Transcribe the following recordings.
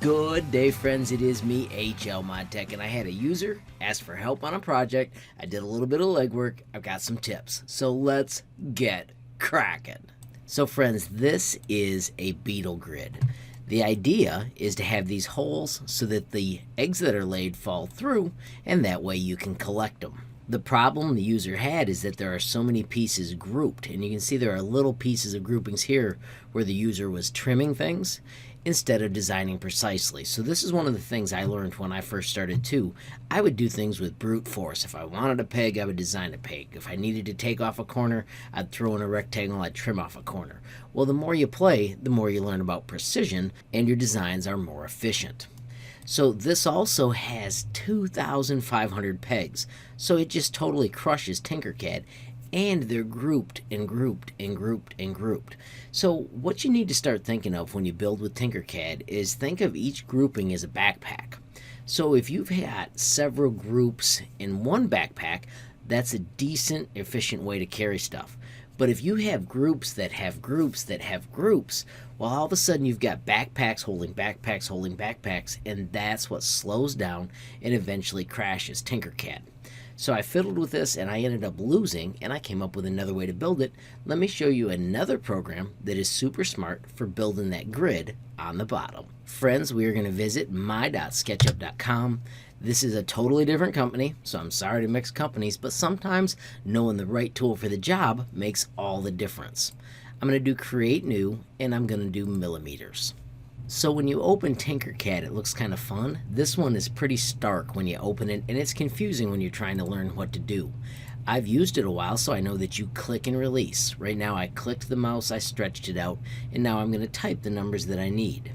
Good day, friends. It is me, HL Mod Tech, and I had a user ask for help on a project. I did a little bit of legwork. I've got some tips. So let's get cracking. So friends, this is a Beetle grid. The idea is to have these holes so that the eggs that are laid fall through, and that way you can collect them. The problem the user had is that there are so many pieces grouped, and you can see there are little pieces of groupings here where the user was trimming things instead of designing precisely. So this is one of the things I learned when I first started too. I would do things with brute force. If I wanted a peg, I would design a peg. If I needed to take off a corner, I'd throw in a rectangle, I'd trim off a corner. Well, the more you play, the more you learn about precision, and your designs are more efficient. So this also has 2,500 pegs, so it just totally crushes Tinkercad, and they're grouped and grouped and grouped and grouped. So what you need to start thinking of when you build with Tinkercad is think of each grouping as a backpack. So if you've had several groups in one backpack, that's a decent, efficient way to carry stuff. But if you have groups that have groups that have groups, well, all of a sudden you've got backpacks holding backpacks holding backpacks, and that's what slows down and eventually crashes Tinkercad. So I fiddled with this and I ended up losing, and I came up with another way to build it. Let me show you another program that is super smart for building that grid on the bottom. Friends, we are going to visit my.sketchup.com. This is a totally different company, so I'm sorry to mix companies, but sometimes knowing the right tool for the job makes all the difference. I'm going to do create new, and I'm going to do millimeters. So when you open Tinkercad, it looks kind of fun. This one is pretty stark when you open it, and it's confusing when you're trying to learn what to do. I've used it a while, so I know that you click and release. Right now I clicked the mouse, I stretched it out, and now I'm going to type the numbers that I need.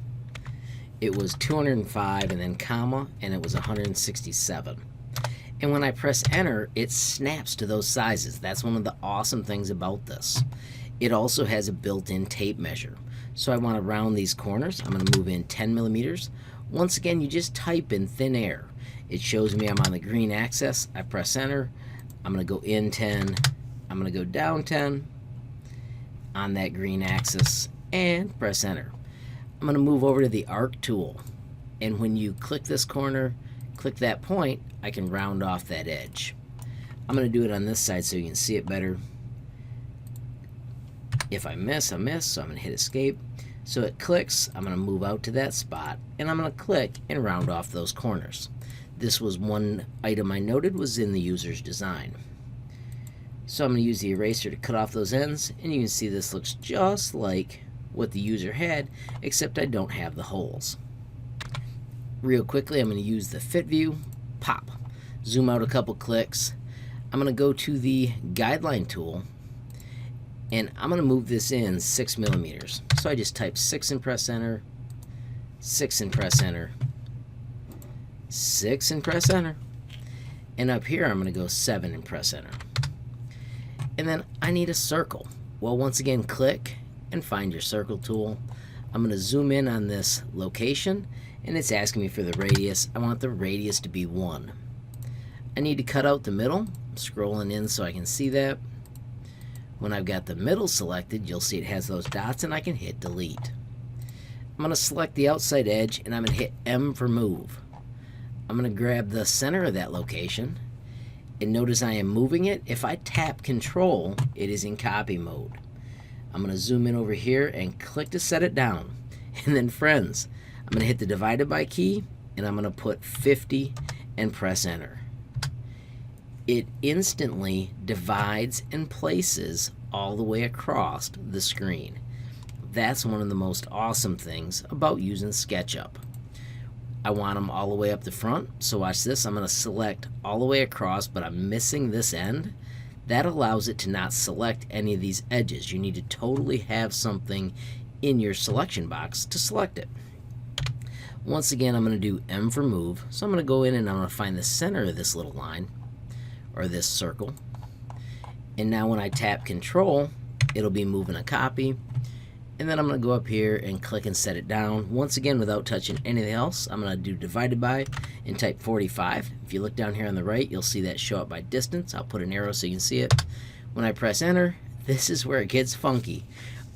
It was 205 and then comma, and it was 167. And when I press enter, it snaps to those sizes. That's one of the awesome things about this. It also has a built-in tape measure. So I want to round these corners. I'm going to move in 10 millimeters. Once again, you just type in thin air. It shows me I'm on the green axis. I press enter. I'm going to go in 10. I'm going to go down 10 on that green axis and press enter. I'm going to move over to the arc tool. And when you click this corner, click that point, I can round off that edge. I'm going to do it on this side so you can see it better. If I miss, I miss, so I'm going to hit escape. So it clicks, I'm going to move out to that spot, and I'm going to click and round off those corners. This was one item I noted was in the user's design. So I'm going to use the eraser to cut off those ends, and you can see this looks just like what the user had, except I don't have the holes. Real quickly, I'm going to use the fit view, pop, zoom out a couple clicks. I'm going to go to the guideline tool, and I'm going to move this in 6 millimeters. So I just type 6 and press enter, 6 and press enter, 6 and press enter. And up here I'm going to go 7 and press enter. And then I need a circle. Well, once again, click and find your circle tool. I'm going to zoom in on this location, and it's asking me for the radius. I want the radius to be 1. I need to cut out the middle. I'm scrolling in so I can see that. When I've got the middle selected, you'll see it has those dots, and I can hit delete. I'm going to select the outside edge, and I'm going to hit M for move. I'm going to grab the center of that location, and notice I am moving it. If I tap control, it is in copy mode. I'm going to zoom in over here and click to set it down. And then friends, I'm going to hit the divided by key, and I'm going to put 50 and press enter. It instantly divides and places all the way across the screen. That's one of the most awesome things about using Sketchup. I want them all the way up the front, so watch this. I'm going to select all the way across, but I'm missing this end. That allows it to not select any of these edges. You need to totally have something in your selection box to select it. Once again, I'm going to do M for move. So I'm going to go in and I'm going to find the center of this little line, or this circle. And now when I tap control, it'll be moving a copy. And then I'm going to go up here and click and set it down. Once again, without touching anything else, I'm going to do divided by and type 45. If you look down here on the right, you'll see that show up by distance. I'll put an arrow so you can see it. When I press enter, this is where it gets funky.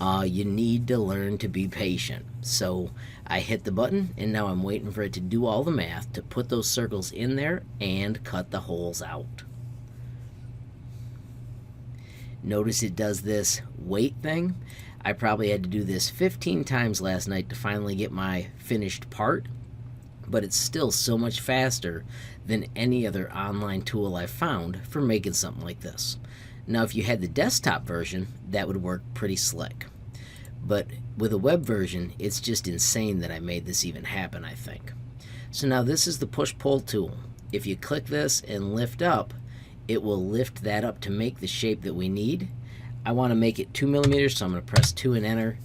You need to learn to be patient. So I hit the button, and now I'm waiting for it to do all the math to put those circles in there and cut the holes out. Notice it does this wait thing. I probably had to do this 15 times last night to finally get my finished part, but it's still so much faster than any other online tool I've found for making something like this. Now, if you had the desktop version, that would work pretty slick. But with a web version, it's just insane that I made this even happen, I think. So now this is the push-pull tool. If you click this and lift up, it will lift that up to make the shape that we need. I want to make it 2 millimeters, so I'm going to press 2 and enter.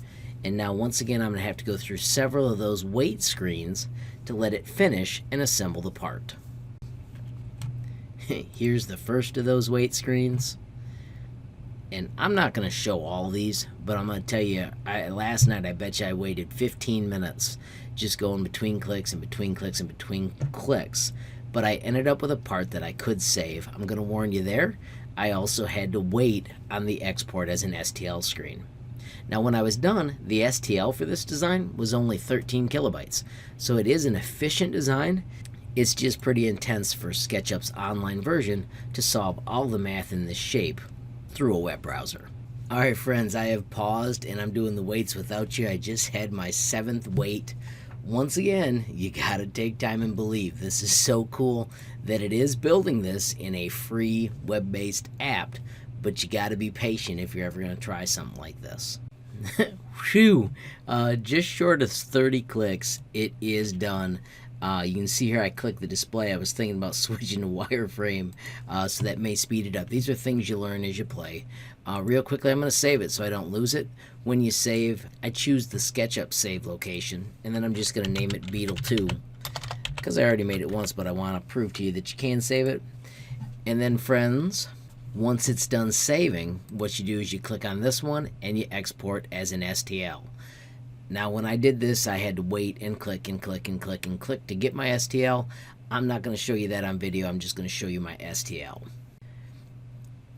And now once again, I'm going to have to go through several of those wait screens to let it finish and assemble the part. Here's the first of those wait screens. And I'm not going to show all these, but I'm going to tell you, last night I bet you I waited 15 minutes just going between clicks and between clicks and between clicks. But I ended up with a part that I could save. I'm going to warn you there. I also had to wait on the export as an STL screen. Now when I was done, the STL for this design was only 13 kilobytes. So it is an efficient design. It's just pretty intense for SketchUp's online version to solve all the math in this shape through a web browser. Alright friends, I have paused and I'm doing the waits without you. I just had my 7th wait. Once again, you gotta take time and believe. This is so cool that it is building this in a free web-based app, but you gotta be patient if you're ever gonna try something like this. Phew! Just short of 30 clicks, it is done. You can see here I clicked the display. I was thinking about switching to wireframe, so that may speed it up. These are things you learn as you play. Real quickly, I'm going to save it so I don't lose it. When you save, I choose the Sketchup save location, and then I'm just going to name it Beetle 2, because I already made it once, but I want to prove to you that you can save it. And then, friends, once it's done saving, what you do is you click on this one, and you export as an STL. Now when I did this, I had to wait and click and click and click and click to get my STL. I'm not going to show you that on video. I'm just going to show you my STL.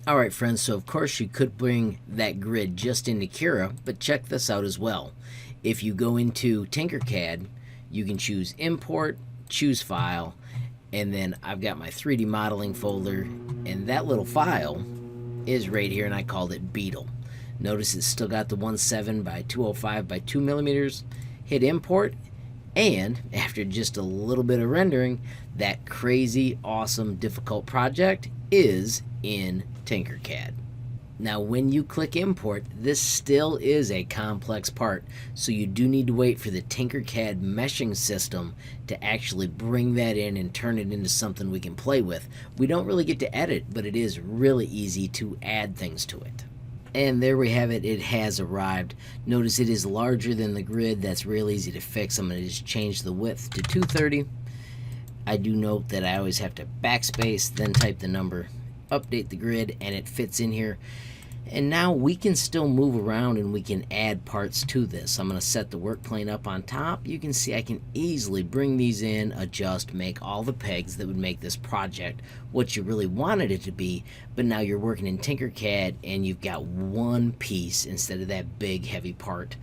Alright friends, so of course you could bring that grid just into Cura, but check this out as well. If you go into Tinkercad, you can choose Import, choose File, and then I've got my 3D modeling folder, and that little file is right here, and I called it Beetle. Notice it's still got the 17 by 205 by 2 millimeters. Hit import, and after just a little bit of rendering, that crazy, awesome, difficult project is in Tinkercad. Now when you click import, this still is a complex part, so you do need to wait for the Tinkercad meshing system to actually bring that in and turn it into something we can play with. We don't really get to edit, but it is really easy to add things to it. And there we have it. It has arrived. Notice it is larger than the grid. That's real easy to fix. I'm going to just change the width to 230. I do note that I always have to backspace, then type the number, update the grid, and it fits in here. And now we can still move around and we can add parts to this. I'm going to set the work plane up on top. You can see I can easily bring these in, adjust, make all the pegs that would make this project what you really wanted it to be. But now you're working in Tinkercad and you've got one piece instead of that big heavy part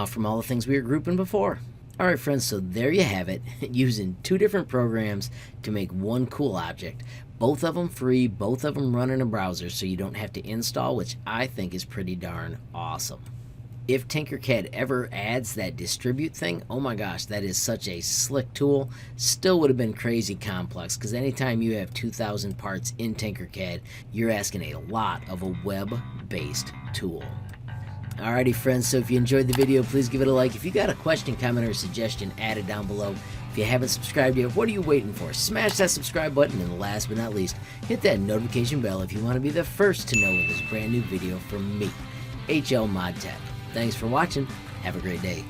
from all the things we were grouping before. Alright friends, so there you have it, using 2 different programs to make one cool object. Both of them free, both of them run in a browser so you don't have to install, which I think is pretty darn awesome. If Tinkercad ever adds that distribute thing, oh my gosh, that is such a slick tool. Still would have been crazy complex, because anytime you have 2,000 parts in Tinkercad, you're asking a lot of a web-based tool. Alrighty friends, so if you enjoyed the video, please give it a like. If you got a question, comment, or suggestion, add it down below. If you haven't subscribed yet, what are you waiting for? Smash that subscribe button, and last but not least, hit that notification bell if you want to be the first to know when there's a brand new video from me, HL Mod Tech. Thanks for watching. Have a great day.